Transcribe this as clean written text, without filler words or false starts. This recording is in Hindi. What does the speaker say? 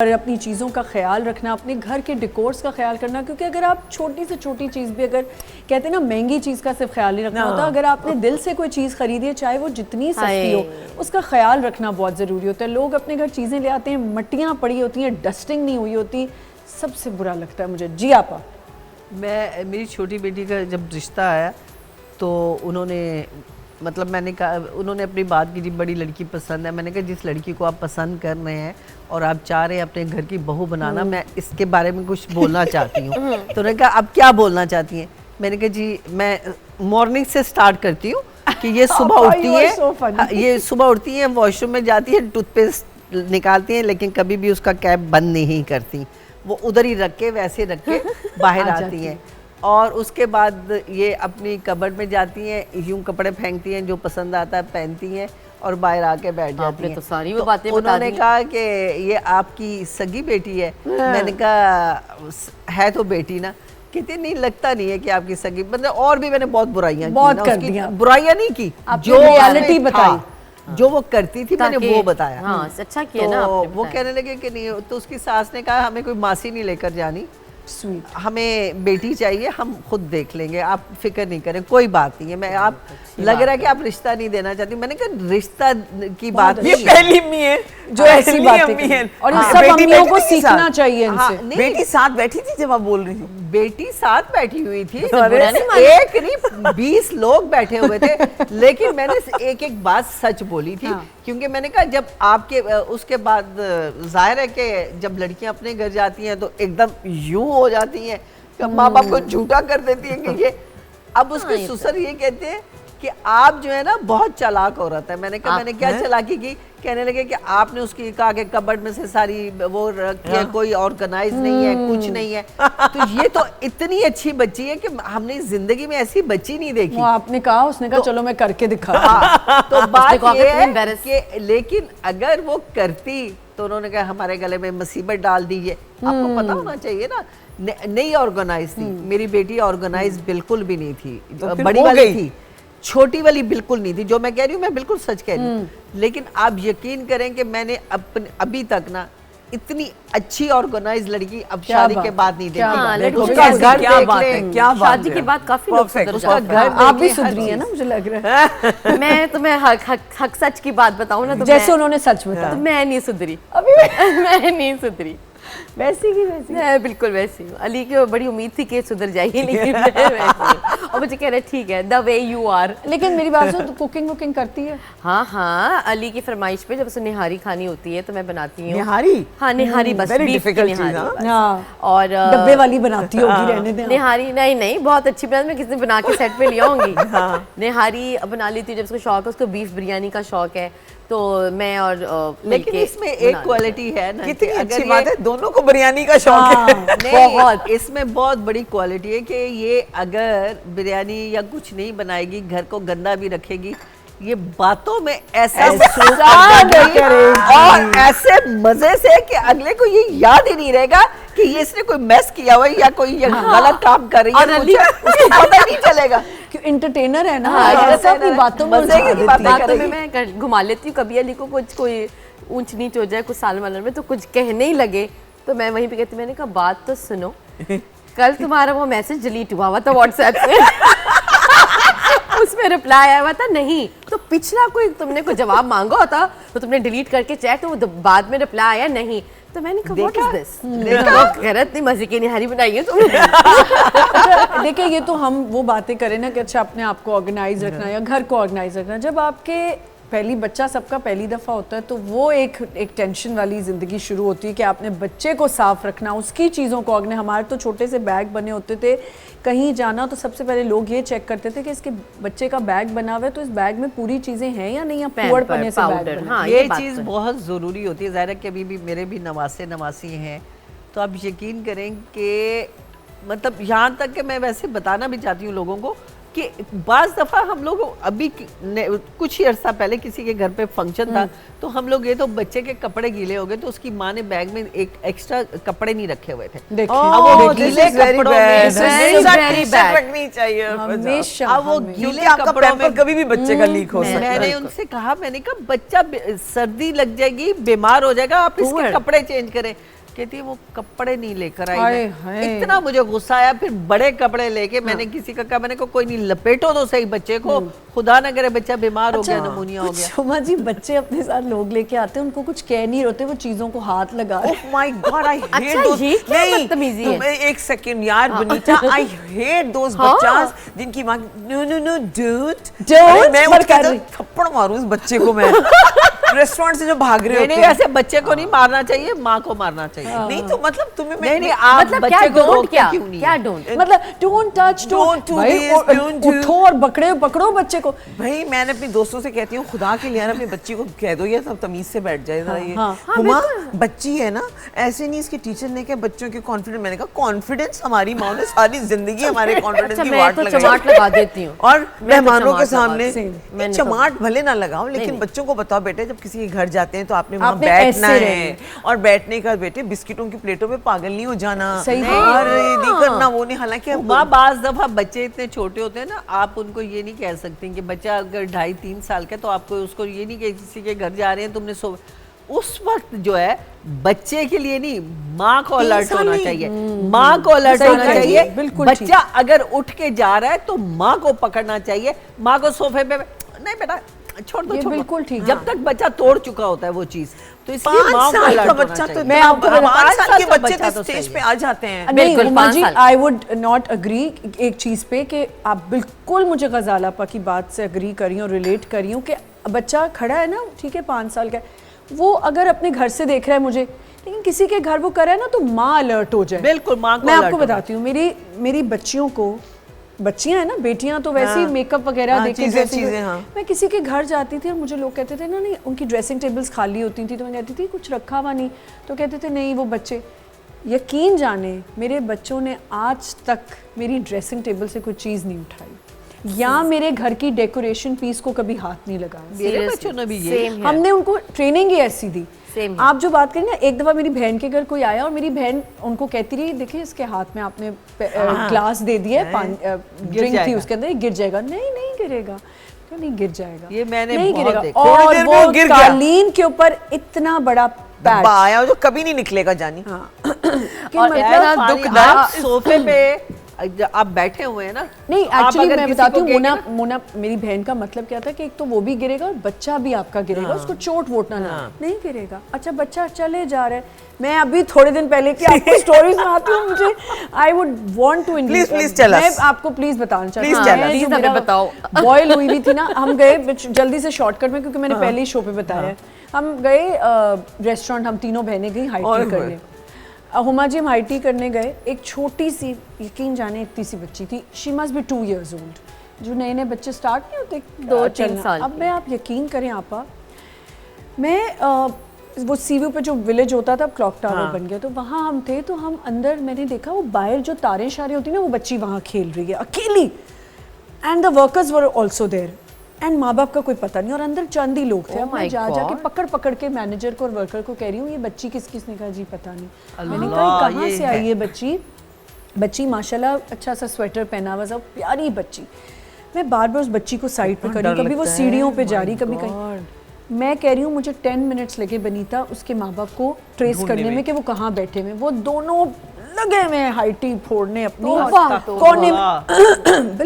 और अपनी चीज़ों का ख्याल रखना, अपने घर के डेकोर्स का ख्याल करना, क्योंकि अगर आप छोटी से छोटी चीज़ भी, अगर कहते हैं ना महंगी चीज़ का सिर्फ ख्याल नहीं रखना होता, अगर आपने दिल से कोई चीज़ खरीदी है चाहे वो जितनी सस्ती हो, उसका ख्याल रखना बहुत ज़रूरी होता है। लोग अपने घर चीज़ें ले आते हैं, मट्टियाँ पड़ी होती हैं, डस्टिंग नहीं हुई होती, सबसे बुरा लगता है मुझे। जी आपा। मेरी छोटी बेटी का जब रिश्ता आया तो उन्होंने मतलब मैंने कहा, उन्होंने अपनी बात की जी बड़ी लड़की पसंद है। मैंने कहा जिस लड़की को आप पसंद कर रहे हैं और आप चाह रहे हैं अपने घर की बहू बनाना, मैं इसके बारे में कुछ बोलना चाहती हूँ। तो उन्होंने कहा अब क्या बोलना चाहती हैं? मैंने कहा जी मैं मॉर्निंग से स्टार्ट करती हूँ कि ये सुबह उठती है, ये सुबह उठती है, वॉशरूम में जाती है, टूथपेस्ट निकालती हैं, लेकिन कभी भी उसका कैप बंद नहीं करती, वो उधर ही रख के वैसे रख के बाहर आती हैं। और उसके बाद ये अपनी कबर्ड में जाती हैं, यूं कपड़े फेंकती हैं, जो पसंद आता है पहनती हैं और बाहर आके बैठ जाती हैं। तो सारी वो बातें उन्होंने कहा कि ये आपकी सगी बेटी है। मैंने कहा है तो बेटी ना। कहते नहीं, लगता नहीं है कि आपकी सगी, मतलब और भी मैंने बहुत बुराइयां बहुत कर दिया। बुराइयां नहीं की, जो रियलिटी बताई, जो वो करती थी मैंने वो बताया। हाँ, अच्छा किया तो ना वो कहने लगे कि नहीं, तो उसकी सास ने कहा हमें कोई मासी नहीं लेकर जानी, स्वीट, हमें बेटी चाहिए, हम खुद देख लेंगे, आप फिक्र नहीं करें, कोई बात नहीं है। मैं आप लग रहा है कि आप रिश्ता नहीं देना चाहती। मैंने कहा रिश्ता की बात ये पहली अम्मी है जो ऐसी बातें है, और इन सब अम्मियों को सीखना चाहिए इनसे। बेटी साथ बैठी थी जब आप बोल रही थी। बेटी साथ बैठी हुई थी, एक नहीं 20 लोग बैठे हुए थे, लेकिन मैंने एक एक बात सच बोली थी। क्योंकि मैंने कहा जब आपके उसके बाद जाहिर है कि जब लड़कियां अपने घर जाती हैं तो एकदम यूं हो जाती हैं, माँ बाप को झूठा कर देती हैं कि ये। अब उसके ससुर ये कहते हैं कि आप जो है ना बहुत चालाक औरत है। मैंने कहा मैंने क्या चालाकी की? कहने लगे कि आपने उसकी कहा कि कबर्ड में से सारी वो रखी है, कोई ऑर्गेनाइज नहीं है, कुछ नहीं है। तो ये तो इतनी अच्छी बच्ची है कि हमने जिंदगी में ऐसी बच्ची नहीं देखी। वो आपने कहा, उसने कहा चलो मैं करके दिखा। तो बात ये है कि लेकिन अगर वो करती तो उन्होंने कहा हमारे गले में मुसीबत डाल दी है। आपको पता होना चाहिए ना, नहीं ऑर्गेनाइज थी मेरी बेटी, ऑर्गेनाइज बिल्कुल भी नहीं थी। बड़ी वाली थी, छोटी वाली बिल्कुल नहीं थी। जो मैं कह रही हूँ मैं बिल्कुल सच कह रही हूँ। लेकिन आप यकीन करें कि मैंने अभी तक ना इतनी अच्छी ऑर्गेनाइज लड़की अब शादी के बाद नहीं देखी। उसका घर क्या बात है, क्या बात है। शादी के बाद काफी लोग सुधर जाते हैं। आप भी सुधरी है ना, मुझे लग रहा है। मैं तुम्हें हक सच की बात बताऊं ना, तो जैसे उन्होंने सच बताया, तो मैं नहीं सुधरी, अभी मैं नहीं सुधरी, वैसी की वैसी। मैं बिल्कुल वैसी हूँ। अली की बड़ी उम्मीद थी कि सुधर जाएगी, लेकिन मैं वैसी हूँ। और मुझे कह रहे ठीक है, द वे यू आर। लेकिन मेरी बात सुन, तो कुकिंग वुकिंग करती है? हाँ हाँ, अली की फरमाइश पे जब उसे निहारी खानी होती है तो मैं बनाती हूँ। निहारी? हाँ निहारी, बस Very बीफ की difficult चीज़, निहारी। हाँ, और डब्बे वाली बनाती होगी, रहने दे। निहारी नहीं बहुत अच्छी बना, मैं किसी दिन बना के सेट पे ले आऊंगी। निहारी बना लेती हूँ जब उसको शौक है, उसको बीफ बिरयानी का शौक है, तो मैं और लेकिन इसमें एक क्वालिटी है ना, कितनी अच्छी बात है, दोनों को बिरयानी का शौक है। बहुत, इसमें बहुत बड़ी क्वालिटी है कि ये अगर बिरयानी या कुछ नहीं बनाएगी, घर को गंदा भी रखेगी, ये बातों में ऐसा और ऐसे मजे से कि अगले को ये याद ही नहीं रहेगा कि ये इसने कोई मैस किया हुआ या कोई ये गलत काम कर रही है, उसको पता ही नहीं चलेगा। इंटरटेनर है ना, हाँ, ऐसा अपनी बातों में बातों में मैं घुमा लेती हूँ। कभी अली को कुछ कोई ऊंच नीच हो जाए कुछ साल वालों में, तो कुछ कहने ही लगे तो मैं वहीं पे कहती, मैंने कहा बात तो सुनो, कल तुम्हारा वो मैसेज डिलीट हुआ था व्हाट्सएप से। उसमें रिप्लाई आया हुआ था नहीं, तो पिछला कोई तुमने कोई जवाब मांगा होता तो तुमने डिलीट करके चेक, तो वो बाद में रिप्लाई आया नहीं। तो मैंने कहा व्हाट इज दिस? गलत नहीं, मजे की निहारी बनाई है तुमने। देखिए ये तो हम वो बातें करें ना कि अच्छा अपने आप को ऑर्गेनाइज रखना या घर को ऑर्गेनाइज रखना, जब आपके पहली बच्चा सबका पहली दफ़ा होता है तो वो एक टेंशन वाली ज़िंदगी शुरू होती है कि आपने बच्चे को साफ रखना, उसकी चीज़ों को ऑर्गेनाइज। हमारे तो छोटे से बैग बने होते थे, कहीं जाना तो सबसे पहले लोग ये चेक करते थे कि इसके बच्चे का बैग बना हुआ है तो इस बैग में पूरी चीज़ें हैं या नहीं, या पुअड़ पन्ने से बैग बना। ये चीज़ बहुत ज़रूरी होती है। ज़ाहिर है कि अभी भी मेरे भी नवासी हैं, तो आप यकीन करें कि मतलब यहाँ तक कि मैं वैसे बताना भी चाहती हूँ लोगों को कि बाज दफा हम लोग अभी कुछ ही अर्सा पहले किसी के घर पे फंक्शन था, तो हम लोग ये तो बच्चे के कपड़े गीले हो गए तो उसकी माँ ने बैग में एक एक्स्ट्रा कपड़े नहीं रखे हुए थे। देखिए अब वो गीले कपड़ों में very bad. रखनी चाहिए हमेशा अब वो क्योंकि गीले आपका कपड़ों पैम्पर में कभी भी बच्चे का लीक हो सकता है। मैंने उनसे कहा, मैंने कहा बच्चा सर्दी लग जाएगी, बीमार हो जाएगा, आप इसके Poor. कपड़े चेंज करें। कहती है वो कपड़े नहीं लेकर आई हाय, है। हाय। इतना मुझे गुस्सा आया, फिर बड़े कपड़े लेके मैंने किसी का कहा, मैंने कहा कोई नहीं, लपेटो तो सही बच्चे को, खुदा न करे बच्चा बीमार हो गया, नमूनिया हो गया। शोमा जी, बच्चे अपने साथ लोग लेके आते हैं, उनको कुछ कह नहीं होते, वो चीजों को हाथ लगा रहे हैं। Oh my God, I hate अच्छा, those- ये क्या नहीं, बदतमीजी है? तुम एक सेकंड यार बनीता, I hate those बच्चास जिनकी माँ no don't Don't, मैं पर उठ के कर तो रही। थप्पड़ मारूं इस बच्चे को मैं रेस्टोरेंट से जो भाग रहे नहीं होते हैं। ऐसे बच्चे को नहीं मारना चाहिए, माँ को मारना चाहिए। नहीं तो मतलब तुम्हें नहीं नहीं, आप मतलब क्या बच्चे को डोंट, रोकते क्या क्यों नहीं क्या है? डोंट? मतलब don't touch, Don't do this, don't do- उठो और पकड़ो बच्चे को। भाई मैंने अपने दोस्तों से कहती हूँ खुदा के लिए ना अपनी बच्ची को कह दो ये सब तमीज से बैठ जाए ये हाँ, हुमा बच्ची है ना, ऐसे नहीं इसके टीचर ने कहा बच्चों के कॉन्फिडेंस, मैंने कहा कॉन्फिडेंस हमारी माँ ने सारी जिंदगी हमारे कॉन्फिडेंस अच्छा, की मैं वाट तो लगाई चमाट लगा देती हूँ। और मेहमानों के चमाट सामने लगाती हूँ। नहीं, चमाट भले ना लगाओ लेकिन नहीं। बच्चों को बताओ बेटे जब किसी के घर जाते हैं तो आपने वहाँ आपने बैठना ऐसे है, और बैठने का बेटे बिस्किटों की प्लेटों पे पागल नहीं हो जाना, सही और ये नहीं करना वो नहीं, हालांकि माँ बाज दफा बच्चे इतने छोटे होते हैं ना, आप उनको ये नहीं कह सकते कि बच्चा अगर 2.5-3 साल का, तो आपको उसको ये नहीं कि किसी के घर जा रहे हैं तुमने सो, उस वक्त जो है बच्चे के लिए नहीं, माँ को अलर्ट होना चाहिए, माँ को अलर्ट सही होना कहा जी, चाहिए। बिल्कुल बच्चा अगर उठ के जा रहा है तो माँ को पकड़ना चाहिए, माँ को सोफे पे नहीं बेटा छोड़ दो, ये छोड़ दो। बिल्कुल ठीक जब तक बच्चा तोड़ चुका होता है वो चीज, तो इसलिए 5 माँ को साल का अलर्ट होना बच्चा तो चाहिए। मैं आपको बता- 5 साल के का बच्चे बच्चा तो तो स्टेज सही पे है। आ जाते हैं। नहीं बिल्कुल, उमा 5 जी, साल। आई वुड नॉट अग्री एक चीज़ पे कि आप बिल्कुल मुझे गजाला आपा की बात से अग्री कर रही हूँ, रिलेट कर रही हूँ कि बच्चा खड़ा है ना, ठीक है 5 साल का है, वो अगर अपने घर से देख रहा है मुझे, लेकिन किसी के घर वो कर रहा है ना, तो माँ अलर्ट हो जाए। बिल्कुल, माँ को मैं alert आपको होना बताती हूँ, मेरी बच्चियों को, बच्चियां हैं ना बेटियां, तो वैसे ही हाँ। मेकअप वगैरह हाँ, देखते चीजें, हाँ। मैं किसी के घर जाती थी और मुझे लोग कहते थे ना, नहीं उनकी ड्रेसिंग टेबल्स खाली होती थी, तो मैं कहती थी कुछ रखा हुआ नहीं, तो कहते थे नहीं वो बच्चे। यकीन जाने मेरे बच्चों ने आज तक मेरी ड्रेसिंग टेबल से कोई चीज़ नहीं उठाई, या मेरे घर की डेकोरेशन पीस को कभी हाथ नहीं लगाया। मेरे बच्चों ने भी ये Same here. हमने उनको ट्रेनिंग ही ऐसी दी। Same here. आप जो बात करें ना, एक दफ़ा मेरी बहन के घर कोई आया और मेरी बहन उनको कहती रही, देखिए इसके हाथ में आपने ग्लास दे दिया है, ड्रिंक थी जाएगा। उसके अंदर, ये गिर जाएगा। नहीं गिरेगा, तो नहीं गिर जाएगा, ये मैंने नहीं बहुत गिरेगा। देखा। थोड़ी और देर में वो वो गिर गया। कालीन के ऊपर इतना बड़ा पैच, डब्बा आया जो कभी नहीं निकलेगा जानी। कि और मतलब इतना पानी, दुखदायक- आप सोफे पे आप बैठे हुए हैं ना, नहीं आप एक्चुअली अगर मैं किसी बताती को हूँ, कहेंगे मोना मेरी बहन का मतलब क्या था कि एक तो वो भी गिरेगा और बच्चा भी आपका गिरेगा, उसको चोट वोट ना नहीं गिरेगा। अच्छा बच्चा चले जा रहा है। मैं अभी थोड़े दिन पहले की आपको स्टोरीज सुनाती हूँ, मुझे I would want to Please tell us. मैं आपको प्लीज बताना चाहती Please हूँ। tell मैं us. जो Please हमें मेरा बताओ। बॉयल हुई भी थी ना, हम गए जल्दी से शॉर्टकट में, क्योंकि मैंने पहले ही शो पे बताया है, हम गए रेस्टोरेंट, हम तीनों बहनें गई हाई ओए टी होए। करने। हुमा जी हम हाई टी करने गए, एक छोटी सी, यकीन जाने इतनी सी बच्ची थी, she must be 2 years old, जो नए नए बच्चे स्टार्ट नहीं होते 2-3 चलना। साल अब की। मैं, आप यकीन करें आपा, मैं वो सीव्यू पे जो विलेज होता था, अब क्लॉक टावर बन गया, तो वहाँ हम थे, तो हम अंदर, मैंने देखा वो बाहर जो तारें शारें होती ना, वो बच्ची वहाँ खेल रही है अकेली, and the workers were also there, and माँ बाप का कोई पता नहीं, और अंदर चंद ही लोग थे। Oh अब मैं my जा जाके God. पकड़ के मैनेजर को और वर्कर को कह रही हूँ, ये बच्ची किसने कहा जी पता नहीं। मैंने अल्लाह, कहा कहाँ ये से आई ये बच्ची माशाल्लाह अच्छा सा स्वेटर पहना हुआ, सब प्यारी बच्ची। मैं बार बार उस बच्ची को साइड पे करी, कभी वो सीढ़ियों पे जा रही, कभी कहीं। मैं कह रही हूँ मुझे 10 मिनट्स लगे बनीता उसके माँ बाप को ट्रेस करने में कि वो कहाँ बैठे हुए। वो दोनों लगे हुए हैं हाई टी फोड़ने अपनी, और तौबा, कोने में